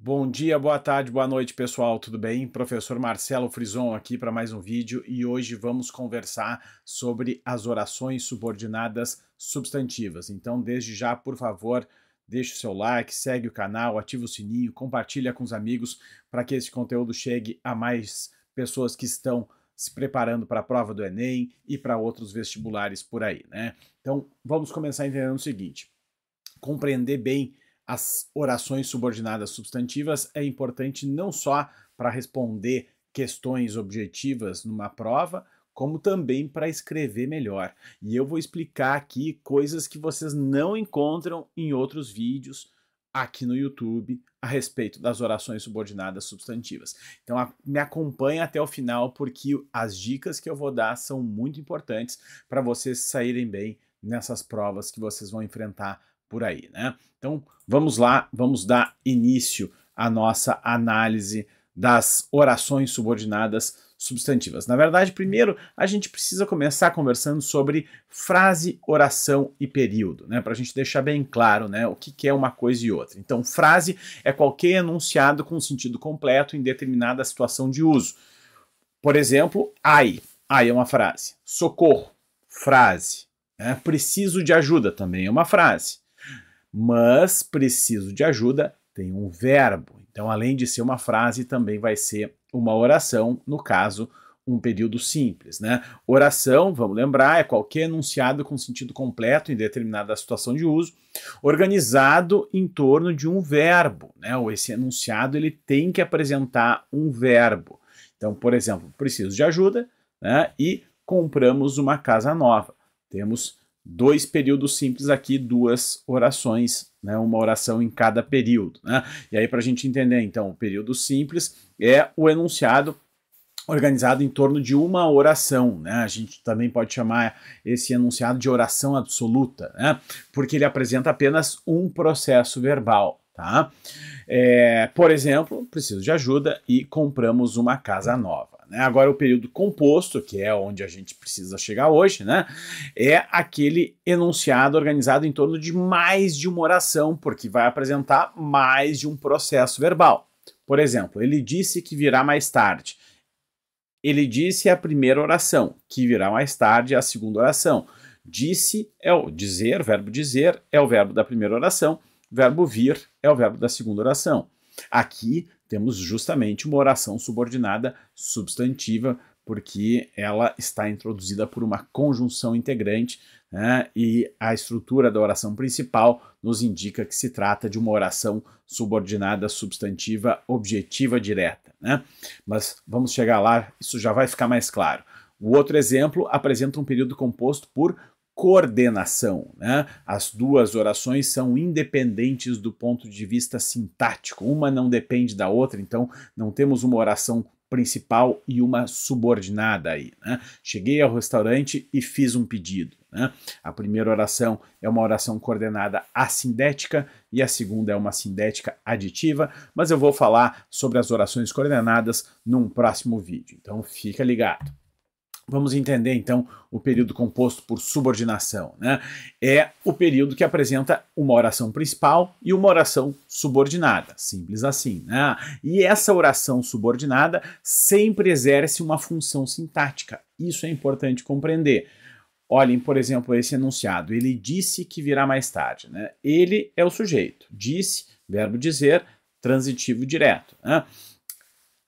Bom dia, boa tarde, boa noite, pessoal, tudo bem? Professor Marcelo Frison aqui para mais um vídeo e hoje vamos conversar sobre as orações subordinadas substantivas. Então, desde já, por favor, deixe o seu like, segue o canal, ativa o sininho, compartilha com os amigos para que esse conteúdo chegue a mais pessoas que estão se preparando para a prova do Enem e para outros vestibulares por aí, né? Então, vamos começar entendendo o seguinte: compreender bem as orações subordinadas substantivas é importante não só para responder questões objetivas numa prova, como também para escrever melhor. E eu vou explicar aqui coisas que vocês não encontram em outros vídeos aqui no YouTube a respeito das orações subordinadas substantivas. Então me acompanha até o final porque as dicas que eu vou dar são muito importantes para vocês saírem bem nessas provas que vocês vão enfrentar por aí, né? Então vamos lá, vamos dar início à nossa análise das orações subordinadas substantivas. Na verdade, primeiro a gente precisa começar conversando sobre frase, oração e período, né? Para a gente deixar bem claro, né, o que é uma coisa e outra. Então, frase é qualquer enunciado com sentido completo em determinada situação de uso. Por exemplo, ai. Ai é uma frase. Socorro, frase. Preciso de ajuda, também é uma frase. Mas preciso de ajuda tem um verbo. Então, além de ser uma frase, também vai ser uma oração, no caso, um período simples, né? Oração, vamos lembrar, é qualquer enunciado com sentido completo em determinada situação de uso, organizado em torno de um verbo, né? Ou esse enunciado ele tem que apresentar um verbo. Então, por exemplo, preciso de ajuda, né? E compramos uma casa nova. Temos dois períodos simples aqui, duas orações, né? Uma oração em cada período, né? E aí, para a gente entender, então, o período simples é o enunciado organizado em torno de uma oração, né? A gente também pode chamar esse enunciado de oração absoluta, né? Porque ele apresenta apenas um processo verbal, tá? Por exemplo, preciso de ajuda e compramos uma casa nova. Agora, o período composto, que é onde a gente precisa chegar hoje, né, é aquele enunciado organizado em torno de mais de uma oração, porque vai apresentar mais de um processo verbal. Por exemplo, ele disse que virá mais tarde. Ele disse a primeira oração, que virá mais tarde a segunda oração. Disse é o dizer, o verbo dizer é o verbo da primeira oração, o verbo vir é o verbo da segunda oração. Aqui temos justamente uma oração subordinada substantiva, porque ela está introduzida por uma conjunção integrante, né? E a estrutura da oração principal nos indica que se trata de uma oração subordinada substantiva objetiva direta, né? Mas vamos chegar lá, isso já vai ficar mais claro. O outro exemplo apresenta um período composto por coordenação, né? As duas orações são independentes do ponto de vista sintático, uma não depende da outra, então não temos uma oração principal e uma subordinada aí, né? Cheguei ao restaurante e fiz um pedido, né? A primeira oração é uma oração coordenada assindética e a segunda é uma sindética aditiva, mas eu vou falar sobre as orações coordenadas num próximo vídeo, então fica ligado. Vamos entender, então, o período composto por subordinação, né? É o período que apresenta uma oração principal e uma oração subordinada, simples assim, né? E essa oração subordinada sempre exerce uma função sintática, isso é importante compreender. Olhem, por exemplo, esse enunciado, ele disse que virá mais tarde, né? Ele é o sujeito, disse, verbo dizer, transitivo direto, né?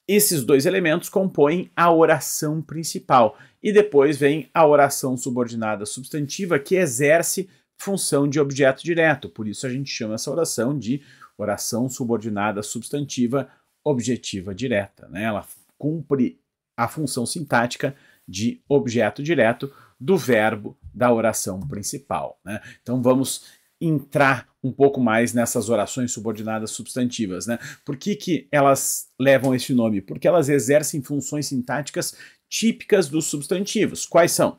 Esses dois elementos compõem a oração principal e depois vem a oração subordinada substantiva que exerce função de objeto direto. Por isso a gente chama essa oração de oração subordinada substantiva objetiva direta, né? Ela cumpre a função sintática de objeto direto do verbo da oração principal, né? Então vamos entrar um pouco mais nessas orações subordinadas substantivas, né? Por que elas levam esse nome? Porque elas exercem funções sintáticas típicas dos substantivos. Quais são?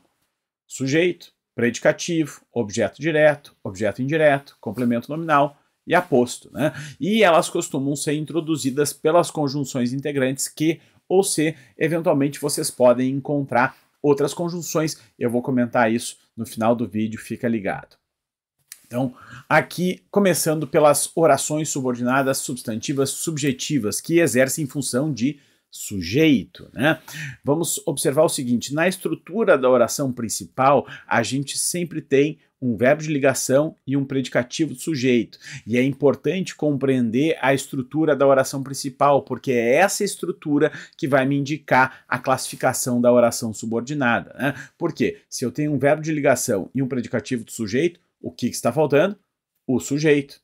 Sujeito, predicativo, objeto direto, objeto indireto, complemento nominal e aposto, né? E elas costumam ser introduzidas pelas conjunções integrantes que, ou se, eventualmente vocês podem encontrar outras conjunções. Eu vou comentar isso no final do vídeo, fica ligado. Então, aqui, começando pelas orações subordinadas substantivas subjetivas, que exercem função de sujeito, né? Vamos observar o seguinte: na estrutura da oração principal, a gente sempre tem um verbo de ligação e um predicativo de sujeito. E é importante compreender a estrutura da oração principal, porque é essa estrutura que vai me indicar a classificação da oração subordinada, né? Por quê? Se eu tenho um verbo de ligação e um predicativo de sujeito, o que está faltando? O sujeito.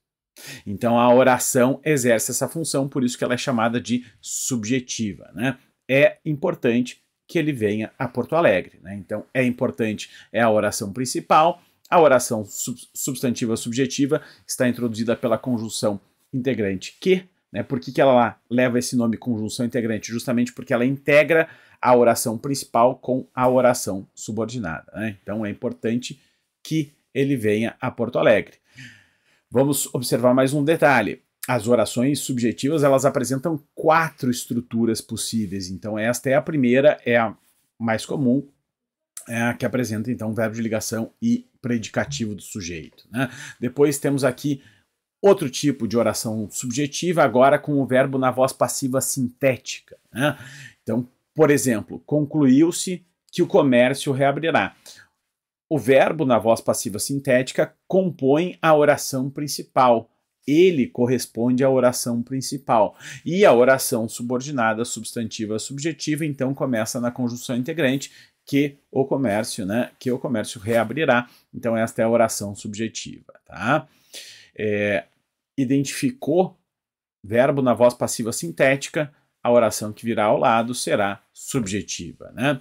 Então a oração exerce essa função, por isso que ela é chamada de subjetiva, né? É importante que ele venha a Porto Alegre, né? Então é importante, é a oração principal. A oração substantiva subjetiva está introduzida pela conjunção integrante que, né? Por que ela leva esse nome conjunção integrante? Justamente porque ela integra a oração principal com a oração subordinada, né? Então é importante que ele venha a Porto Alegre. Vamos observar mais um detalhe. As orações subjetivas, elas apresentam 4 estruturas possíveis. Então esta é a primeira, é a mais comum, é a que apresenta então verbo de ligação e predicativo do sujeito, né? Depois temos aqui outro tipo de oração subjetiva, agora com o verbo na voz passiva sintética, né? Então, por exemplo, concluiu-se que o comércio reabrirá. O verbo na voz passiva sintética compõe a oração principal. Ele corresponde à oração principal. E a oração subordinada substantiva subjetiva, então, começa na conjunção integrante que o comércio, né? Que o comércio reabrirá. Então, esta é a oração subjetiva, tá? Identificou verbo na voz passiva sintética, a oração que virá ao lado será subjetiva, né?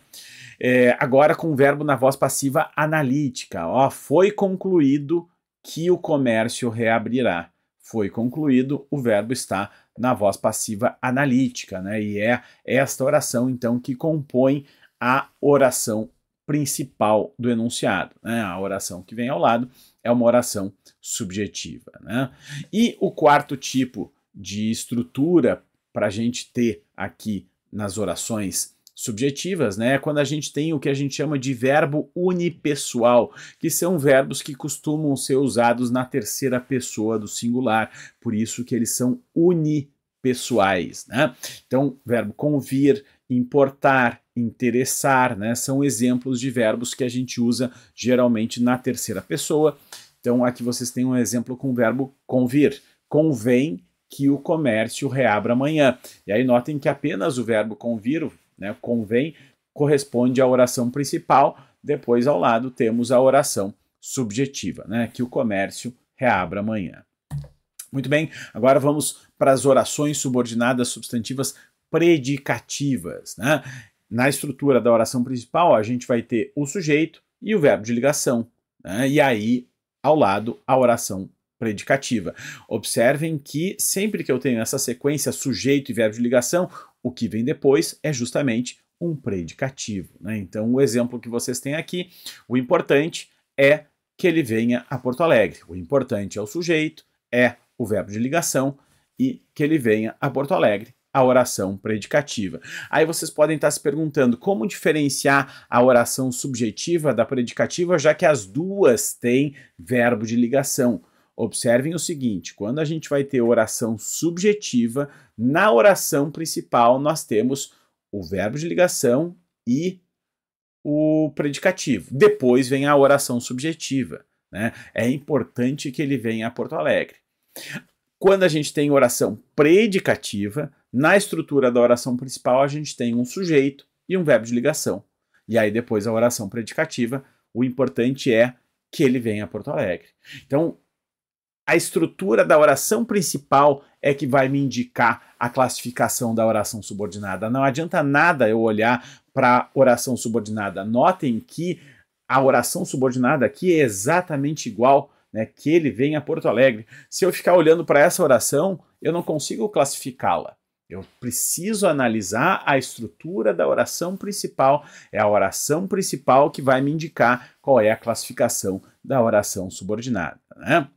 Agora com o verbo na voz passiva analítica. Ó, foi concluído que o comércio reabrirá. Foi concluído, o verbo está na voz passiva analítica, né? E é esta oração, então, que compõe a oração principal do enunciado, né? A oração que vem ao lado é uma oração subjetiva, né? E o quarto tipo de estrutura para a gente ter aqui nas orações subjetivas, né, é quando a gente tem o que a gente chama de verbo unipessoal, que são verbos que costumam ser usados na terceira pessoa do singular, por isso que eles são unipessoais, né? Então, verbo convir, importar, interessar, né, são exemplos de verbos que a gente usa geralmente na terceira pessoa. Então, aqui vocês têm um exemplo com o verbo convir. Convém que o comércio reabra amanhã. E aí notem que apenas o verbo convir, né, convém, corresponde à oração principal. Depois, ao lado, temos a oração subjetiva, né, que o comércio reabra amanhã. Muito bem, agora vamos para as orações subordinadas substantivas predicativas, né? Na estrutura da oração principal, a gente vai ter o sujeito e o verbo de ligação, né? E aí, ao lado, a oração predicativa. Observem que sempre que eu tenho essa sequência sujeito e verbo de ligação, o que vem depois é justamente um predicativo, né? Então, o exemplo que vocês têm aqui, o importante é que ele venha a Porto Alegre. O importante é o sujeito, é o verbo de ligação e que ele venha a Porto Alegre, a oração predicativa. Aí vocês podem estar se perguntando como diferenciar a oração subjetiva da predicativa, já que as duas têm verbo de ligação. Observem o seguinte, quando a gente vai ter oração subjetiva, na oração principal nós temos o verbo de ligação e o predicativo. Depois vem a oração subjetiva, né? É importante que ele venha a Porto Alegre. Quando a gente tem oração predicativa, na estrutura da oração principal a gente tem um sujeito e um verbo de ligação. E aí depois a oração predicativa, o importante é que ele venha a Porto Alegre. Então, a estrutura da oração principal é que vai me indicar a classificação da oração subordinada. Não adianta nada eu olhar para a oração subordinada. Notem que a oração subordinada aqui é exatamente igual, né, que ele venha a Porto Alegre. Se eu ficar olhando para essa oração, eu não consigo classificá-la. Eu preciso analisar a estrutura da oração principal. É a oração principal que vai me indicar qual é a classificação da oração subordinada, né?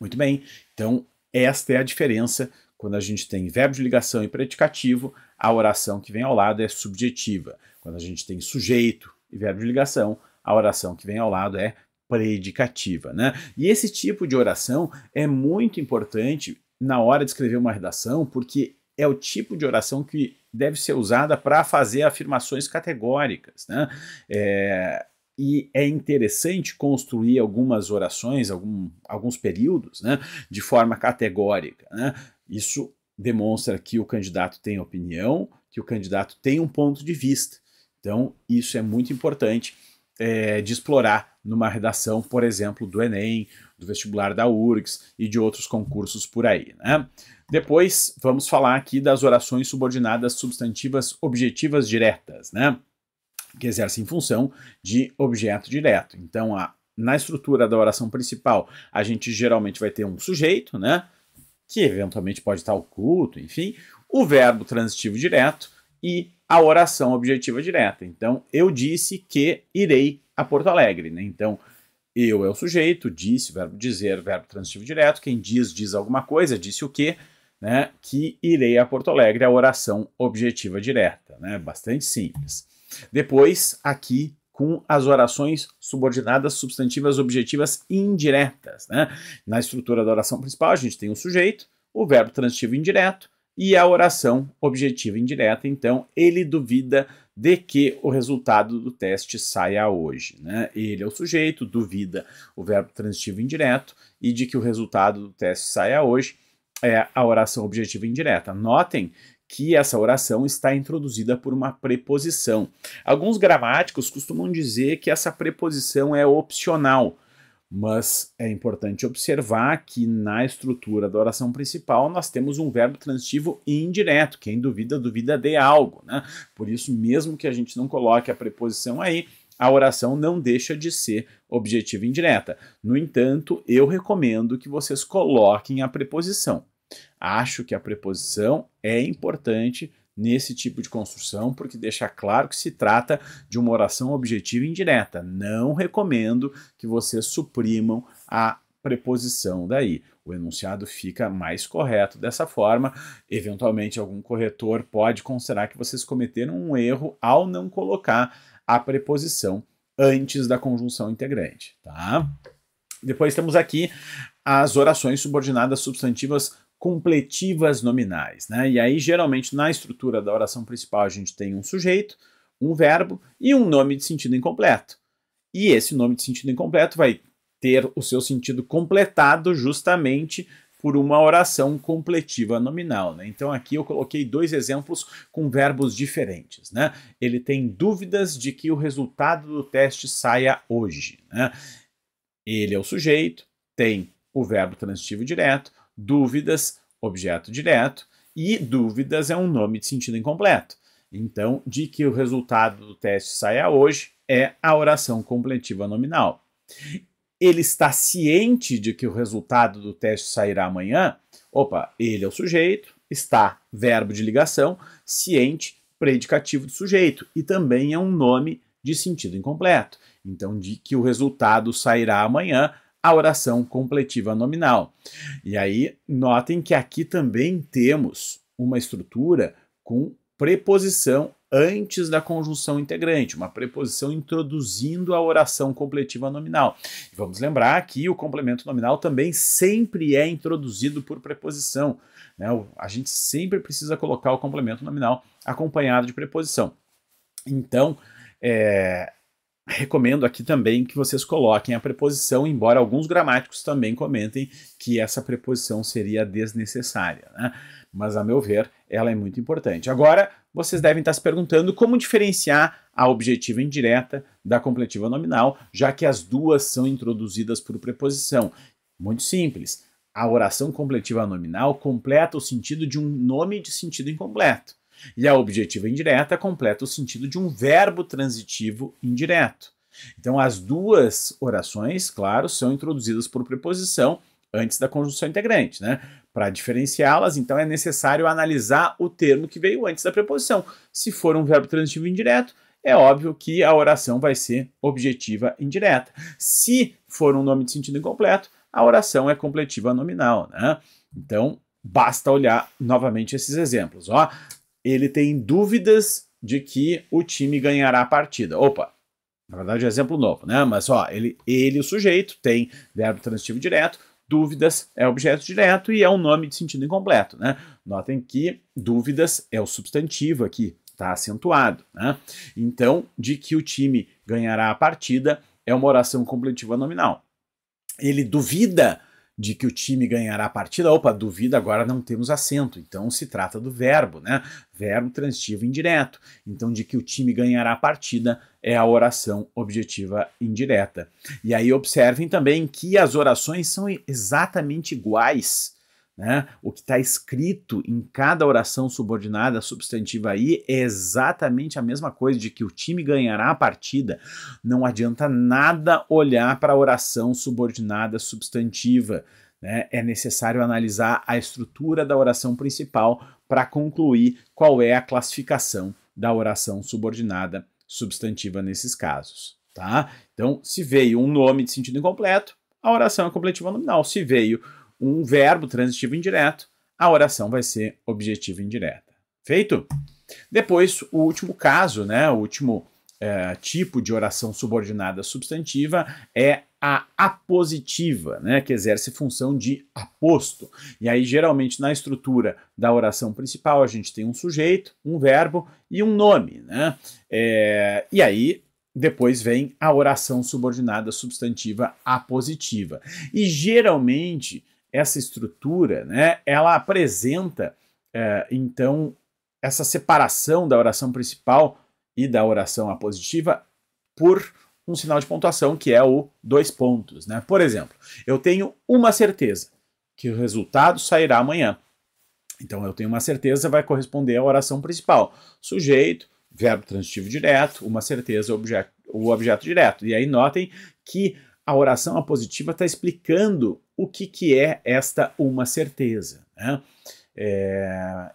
Muito bem, então esta é a diferença quando a gente tem verbo de ligação e predicativo, a oração que vem ao lado é subjetiva. Quando a gente tem sujeito e verbo de ligação, a oração que vem ao lado é predicativa, né? E esse tipo de oração é muito importante na hora de escrever uma redação, porque é o tipo de oração que deve ser usada para fazer afirmações categóricas, né? E é interessante construir algumas orações, alguns períodos, né, de forma categórica, né? Isso demonstra que o candidato tem opinião, que o candidato tem um ponto de vista. Então, isso é muito importante de explorar numa redação, por exemplo, do Enem, do vestibular da URGS e de outros concursos por aí, né? Depois, vamos falar aqui das orações subordinadas substantivas objetivas diretas, né? Que exercem função de objeto direto. Então, na estrutura da oração principal, a gente geralmente vai ter um sujeito, né? Que eventualmente pode estar oculto, enfim, o verbo transitivo direto e a oração objetiva direta. Então, eu disse que irei a Porto Alegre, né? Então, eu é o sujeito, disse, verbo dizer, verbo transitivo direto, quem diz alguma coisa, disse o quê, né? Que irei a Porto Alegre, a oração objetiva direta, né? Bastante simples. Depois, aqui, com as orações subordinadas substantivas objetivas indiretas, né? Na estrutura da oração principal, a gente tem o sujeito, o verbo transitivo indireto e a oração objetiva indireta. Então, ele duvida de que o resultado do teste saia hoje, né? Ele é o sujeito, duvida o verbo transitivo indireto e de que o resultado do teste saia hoje é a oração objetiva indireta. Notem que essa oração está introduzida por uma preposição. Alguns gramáticos costumam dizer que essa preposição é opcional, mas é importante observar que na estrutura da oração principal nós temos um verbo transitivo indireto. Quem duvida, duvida de algo, né? Por isso, mesmo que a gente não coloque a preposição aí, a oração não deixa de ser objetiva indireta. No entanto, eu recomendo que vocês coloquem a preposição. Acho que a preposição é importante nesse tipo de construção, porque deixa claro que se trata de uma oração objetiva indireta. Não recomendo que vocês suprimam a preposição daí. O enunciado fica mais correto dessa forma. Eventualmente, algum corretor pode considerar que vocês cometeram um erro ao não colocar a preposição antes da conjunção integrante, tá? Depois temos aqui as orações subordinadas substantivas completivas nominais, né? E aí, geralmente, na estrutura da oração principal, a gente tem um sujeito, um verbo e um nome de sentido incompleto. E esse nome de sentido incompleto vai ter o seu sentido completado justamente por uma oração completiva nominal, né? Então, aqui eu coloquei dois exemplos com verbos diferentes, né? Ele tem dúvidas de que o resultado do teste saia hoje, né? Ele é o sujeito, tem o verbo transitivo direto, dúvidas, objeto direto, e dúvidas é um nome de sentido incompleto. Então, de que o resultado do teste saia hoje é a oração completiva nominal. Ele está ciente de que o resultado do teste sairá amanhã? Opa, ele é o sujeito, está, verbo de ligação, ciente, predicativo do sujeito, e também é um nome de sentido incompleto. Então, de que o resultado sairá amanhã, a oração completiva nominal. E aí, notem que aqui também temos uma estrutura com preposição antes da conjunção integrante, uma preposição introduzindo a oração completiva nominal. E vamos lembrar que o complemento nominal também sempre é introduzido por preposição, né? A gente sempre precisa colocar o complemento nominal acompanhado de preposição. Então, recomendo aqui também que vocês coloquem a preposição, embora alguns gramáticos também comentem que essa preposição seria desnecessária, né? Mas, a meu ver, ela é muito importante. Agora, vocês devem estar se perguntando como diferenciar a objetiva indireta da completiva nominal, já que as duas são introduzidas por preposição. Muito simples. A oração completiva nominal completa o sentido de um nome de sentido incompleto. E a objetiva indireta completa o sentido de um verbo transitivo indireto. Então, as duas orações, claro, são introduzidas por preposição antes da conjunção integrante, né? Para diferenciá-las, então, é necessário analisar o termo que veio antes da preposição. Se for um verbo transitivo indireto, é óbvio que a oração vai ser objetiva indireta. Se for um nome de sentido incompleto, a oração é completiva nominal, né? Então, basta olhar novamente esses exemplos, ó. Ele tem dúvidas de que o time ganhará a partida. Opa, Na verdade, é exemplo novo, né? Mas, ó, ele, o sujeito, tem verbo transitivo direto, dúvidas é objeto direto e é um nome de sentido incompleto, né? Notem que dúvidas é o substantivo aqui, tá acentuado, né? Então, de que o time ganhará a partida é uma oração completiva nominal. Ele duvida de que o time ganhará a partida. Opa, duvida, agora não temos acento. Então se trata do verbo, né? Verbo transitivo indireto. Então, de que o time ganhará a partida é a oração objetiva indireta. E aí observem também que as orações são exatamente iguais, né? O que está escrito em cada oração subordinada substantiva aí é exatamente a mesma coisa, de que o time ganhará a partida. Não adianta nada olhar para a oração subordinada substantiva, né? É necessário analisar a estrutura da oração principal para concluir qual é a classificação da oração subordinada substantiva nesses casos, tá? Então, se veio um nome de sentido incompleto, a oração é completiva nominal. Se veio um verbo transitivo indireto, a oração vai ser objetiva indireta. Feito? Depois, o último caso, né, o último tipo de oração subordinada substantiva é a apositiva, né, que exerce função de aposto. E aí, geralmente, na estrutura da oração principal, a gente tem um sujeito, um verbo e um nome, né? E aí, depois vem a oração subordinada substantiva apositiva. E, geralmente, essa estrutura, né, ela apresenta, então, essa separação da oração principal e da oração apositiva por um sinal de pontuação, que é o 2 pontos, né? Por exemplo, eu tenho uma certeza que o resultado sairá amanhã. Então, eu tenho uma certeza, vai corresponder à oração principal. Sujeito, verbo transitivo direto, uma certeza, o objeto direto. E aí notem que a oração apositiva está explicando o que é esta uma certeza, né?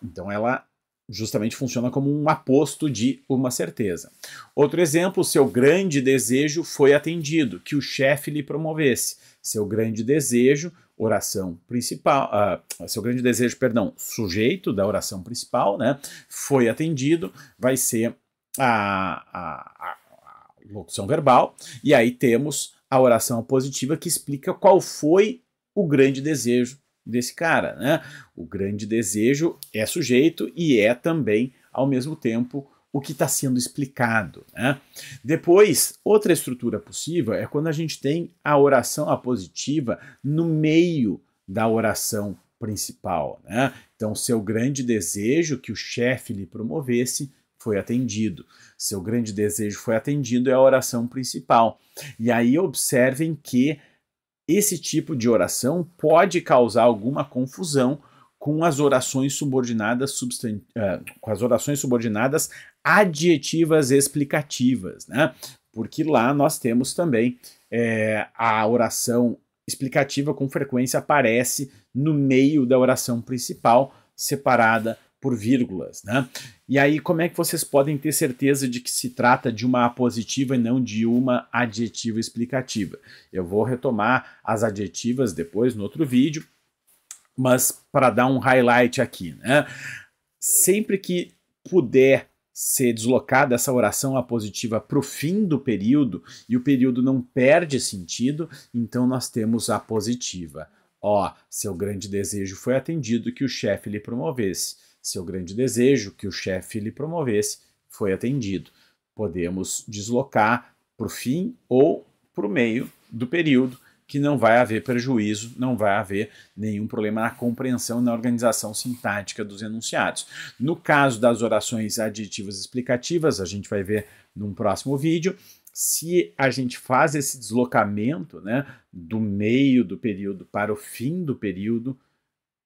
Então ela justamente funciona como um aposto de uma certeza. Outro exemplo, seu grande desejo foi atendido, que o chefe lhe promovesse. Seu grande desejo, oração principal, seu grande desejo, perdão, sujeito da oração principal, né, foi atendido, vai ser a locução verbal, e aí temos a oração positiva que explica qual foi o grande desejo desse cara, né? O grande desejo é sujeito e é também, ao mesmo tempo, o que está sendo explicado, né? Depois, outra estrutura possível é quando a gente tem a oração apositiva no meio da oração principal, né? Então, seu grande desejo que o chefe lhe promovesse foi atendido. Seu grande desejo foi atendido é a oração principal. E aí observem que esse tipo de oração pode causar alguma confusão com as orações subordinadas adjetivas explicativas, né? Porque lá nós temos também a oração explicativa com frequência aparece no meio da oração principal, separada por vírgulas, né? E aí, como é que vocês podem ter certeza de que se trata de uma apositiva e não de uma adjetiva explicativa? Eu vou retomar as adjetivas depois no outro vídeo, mas para dar um highlight aqui, né? Sempre que puder ser deslocada essa oração apositiva para o fim do período e o período não perde sentido, então nós temos a positiva. Ó, seu grande desejo foi atendido, que o chefe lhe promovesse. Seu grande desejo que o chefe lhe promovesse foi atendido. Podemos deslocar para o fim ou para o meio do período, que não vai haver prejuízo, não vai haver nenhum problema na compreensão e na organização sintática dos enunciados. No caso das orações adjetivas explicativas, a gente vai ver num próximo vídeo, se a gente faz esse deslocamento, né, do meio do período para o fim do período,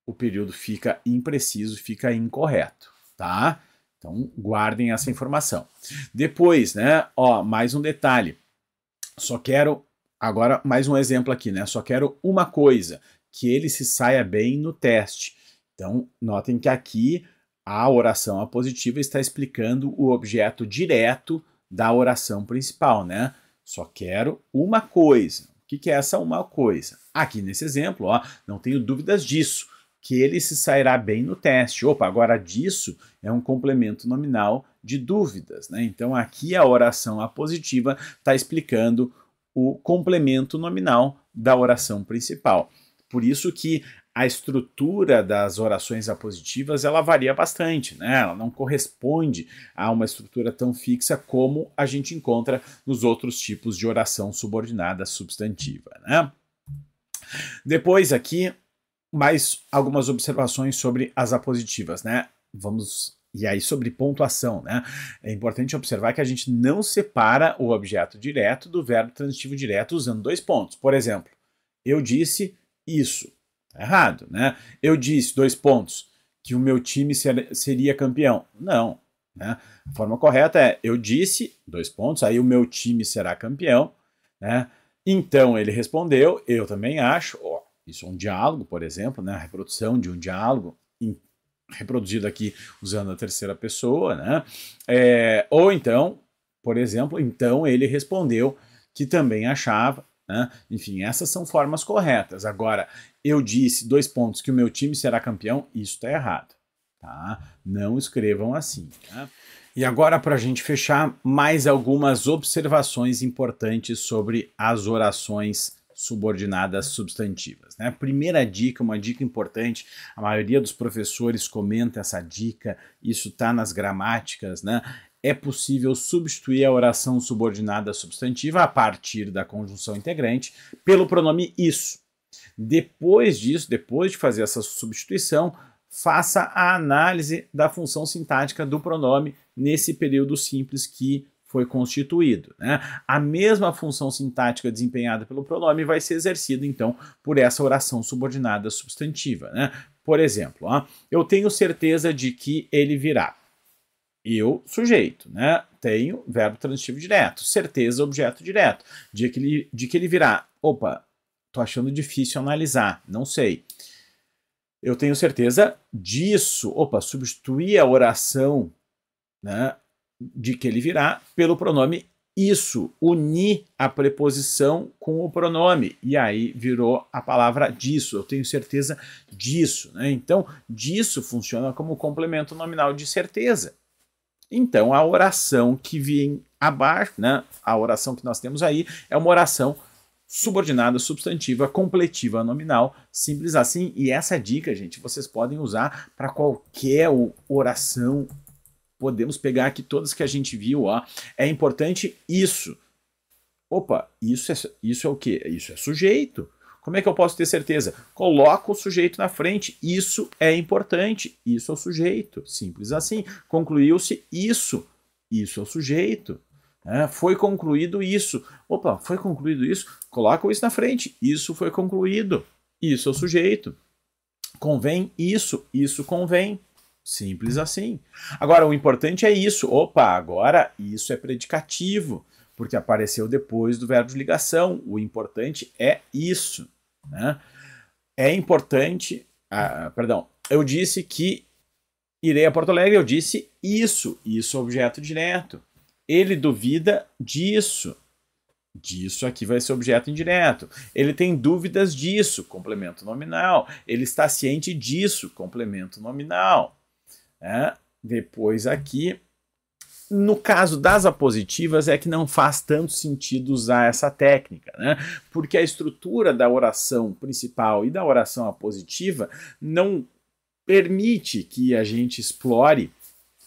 o período fica impreciso, fica incorreto, tá? Então, guardem essa informação. Depois, né, ó, mais um detalhe. Só quero, agora mais um exemplo aqui, né? Só quero uma coisa, que ele se saia bem no teste. Então, notem que aqui a oração apositiva está explicando o objeto direto da oração principal, né? Só quero uma coisa. O que é essa uma coisa? Aqui nesse exemplo, ó, não tenho dúvidas disso, que ele se sairá bem no teste. Opa, agora disso é um complemento nominal de dúvidas, né? Então aqui a oração apositiva está explicando o complemento nominal da oração principal. Por isso que a estrutura das orações apositivas ela varia bastante, né? Ela não corresponde a uma estrutura tão fixa como a gente encontra nos outros tipos de oração subordinada substantiva, né? Depois aqui, mais algumas observações sobre as apositivas, né? E aí sobre pontuação, né? É importante observar que a gente não separa o objeto direto do verbo transitivo direto usando 2 pontos. Por exemplo, eu disse isso. Tá errado, né? Eu disse, 2 pontos, que o meu time seria campeão. Não, né? A forma correta é, eu disse, 2 pontos, aí o meu time será campeão, né? Então ele respondeu, eu também acho. Oh, isso é um diálogo, por exemplo, né? A reprodução de um diálogo reproduzido aqui usando a terceira pessoa, né? Ou então, por exemplo, então ele respondeu que também achava, né? Enfim, essas são formas corretas. Agora, eu disse, 2 pontos, que o meu time será campeão, isso está errado, tá? Não escrevam assim, tá? E agora, para a gente fechar, mais algumas observações importantes sobre as orações subordinadas substantivas, né? Primeira dica, uma dica importante, a maioria dos professores comenta essa dica, isso está nas gramáticas, né? É possível substituir a oração subordinada substantiva a partir da conjunção integrante pelo pronome isso. Depois disso, depois de fazer essa substituição, faça a análise da função sintática do pronome nesse período simples que foi constituído, né? A mesma função sintática desempenhada pelo pronome vai ser exercida, então, por essa oração subordinada substantiva, né? Por exemplo, ó, eu tenho certeza de que ele virá. Eu, sujeito, né? Tenho verbo transitivo direto. Certeza, objeto direto. De que ele virá. Opa, tô achando difícil analisar, não sei. Eu tenho certeza disso. Opa, substituir a oração, né, de que ele virá pelo pronome isso. Unir a preposição com o pronome. E aí virou a palavra disso. Eu tenho certeza disso, né? Então, disso funciona como complemento nominal de certeza. Então, a oração que vem abaixo, né, a oração que nós temos aí, é uma oração subordinada substantiva completiva nominal, simples assim. E essa dica, gente, vocês podem usar para qualquer oração. Podemos pegar aqui todas que a gente viu, ó. É importante isso. Opa, isso é o quê? Isso é sujeito. Como é que eu posso ter certeza? Coloco o sujeito na frente. Isso é importante. Isso é o sujeito. Simples assim. Concluiu-se isso. Isso é o sujeito. Foi concluído isso. Opa, foi concluído isso? Coloca isso na frente. Isso foi concluído. Isso é o sujeito. Convém isso. Isso convém. Simples assim. Agora, o importante é isso. Opa, agora isso é predicativo, porque apareceu depois do verbo de ligação. O importante é isso, né? É importante... perdão, eu disse que irei a Porto Alegre, eu disse isso. Isso é objeto direto. Ele duvida disso. Disso aqui vai ser objeto indireto. Ele tem dúvidas disso, complemento nominal. Ele está ciente disso, complemento nominal. Depois aqui, no caso das apositivas, é que não faz tanto sentido usar essa técnica, né? Porque a estrutura da oração principal e da oração apositiva não permite que a gente explore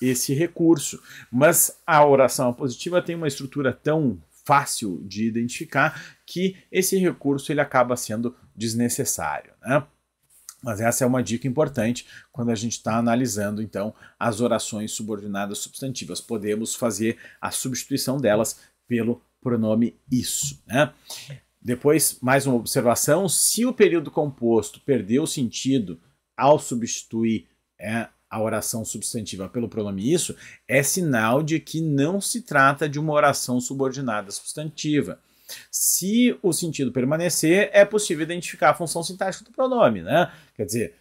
esse recurso. Mas a oração apositiva tem uma estrutura tão fácil de identificar que esse recurso ele acaba sendo desnecessário, né? Mas essa é uma dica importante quando a gente está analisando, então, as orações subordinadas substantivas. Podemos fazer a substituição delas pelo pronome isso, né? Depois, mais uma observação. Se o período composto perdeu o sentido ao substituir a oração substantiva pelo pronome isso, é sinal de que não se trata de uma oração subordinada substantiva. Se o sentido permanecer, é possível identificar a função sintática do pronome, né? Quer dizer,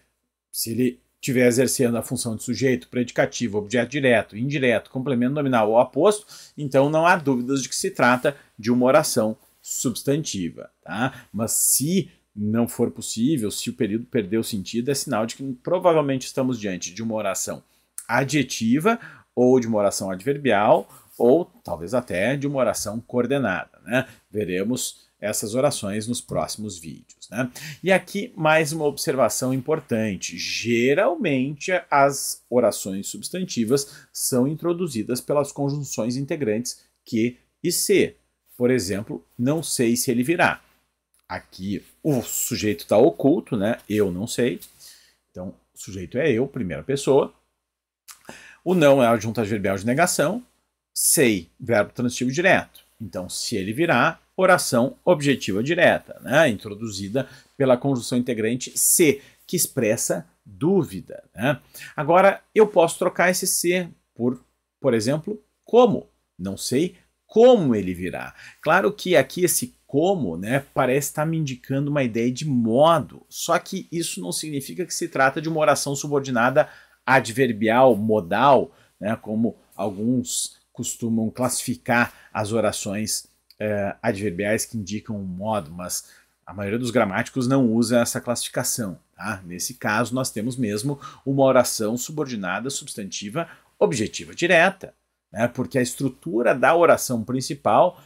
se ele estiver exercendo a função de sujeito, predicativo, objeto direto, indireto, complemento nominal ou aposto, então não há dúvidas de que se trata de uma oração substantiva, tá? Mas se não for possível, se o período perdeu o sentido, é sinal de que provavelmente estamos diante de uma oração adjetiva ou de uma oração adverbial, ou talvez até de uma oração coordenada, né? Veremos essas orações nos próximos vídeos, né? E aqui mais uma observação importante. Geralmente as orações substantivas são introduzidas pelas conjunções integrantes que e se. Por exemplo, não sei se ele virá. Aqui o sujeito está oculto, né? Eu não sei. Então, o sujeito é eu, primeira pessoa. O não é a adjunto adverbial de negação. Sei, verbo transitivo direto. Então, se ele virá, oração objetiva direta, né? Introduzida pela conjunção integrante se, que expressa dúvida, né? Agora, eu posso trocar esse se por exemplo, como. Não sei como ele virá. Claro que aqui esse como, né, parece estar me indicando uma ideia de modo, só que isso não significa que se trata de uma oração subordinada adverbial, modal, né, como alguns costumam classificar as orações adverbiais que indicam um modo, mas a maioria dos gramáticos não usa essa classificação. Tá? Nesse caso, nós temos mesmo uma oração subordinada substantiva objetiva direta, né? Porque a estrutura da oração principal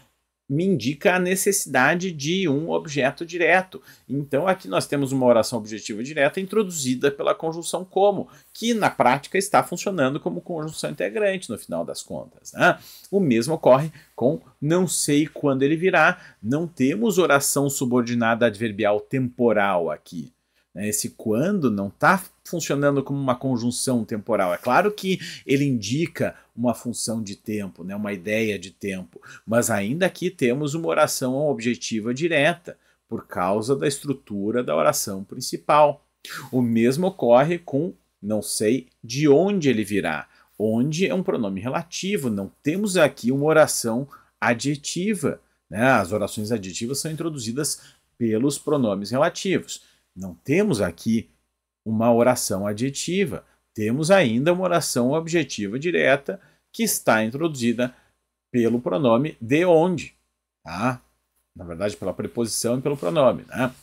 me indica a necessidade de um objeto direto. Então aqui nós temos uma oração objetiva direta introduzida pela conjunção como, que na prática está funcionando como conjunção integrante no final das contas, né? O mesmo ocorre com não sei quando ele virá. Não temos oração subordinada adverbial temporal aqui. Esse quando não está funcionando como uma conjunção temporal. É claro que ele indica uma função de tempo, né, uma ideia de tempo, mas ainda aqui temos uma oração objetiva direta, por causa da estrutura da oração principal. O mesmo ocorre com não sei de onde ele virá. Onde é um pronome relativo, não temos aqui uma oração adjetiva, né? As orações adjetivas são introduzidas pelos pronomes relativos. Não temos aqui uma oração adjetiva, temos ainda uma oração objetiva direta que está introduzida pelo pronome de onde, tá? Na verdade, pela preposição e pelo pronome, né?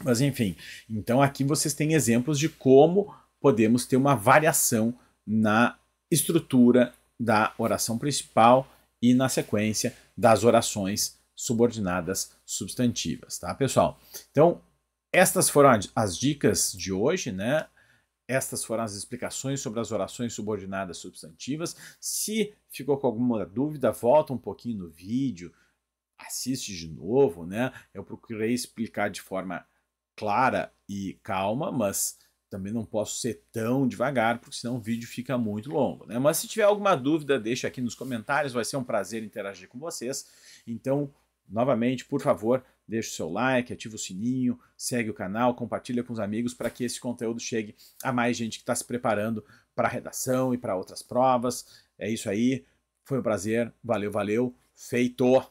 Mas enfim, então aqui vocês têm exemplos de como podemos ter uma variação na estrutura da oração principal e na sequência das orações subordinadas substantivas, tá, pessoal? Então, estas foram as dicas de hoje, né? Estas foram as explicações sobre as orações subordinadas substantivas. Se ficou com alguma dúvida, volta um pouquinho no vídeo, assiste de novo, né? Eu procurei explicar de forma clara e calma, mas também não posso ser tão devagar, porque senão o vídeo fica muito longo, né? Mas se tiver alguma dúvida, deixa aqui nos comentários, vai ser um prazer interagir com vocês. Então, novamente, por favor, deixa o seu like, ativa o sininho, segue o canal, compartilha com os amigos para que esse conteúdo chegue a mais gente que está se preparando para a redação e para outras provas. É isso aí, foi um prazer, valeu, valeu, feito!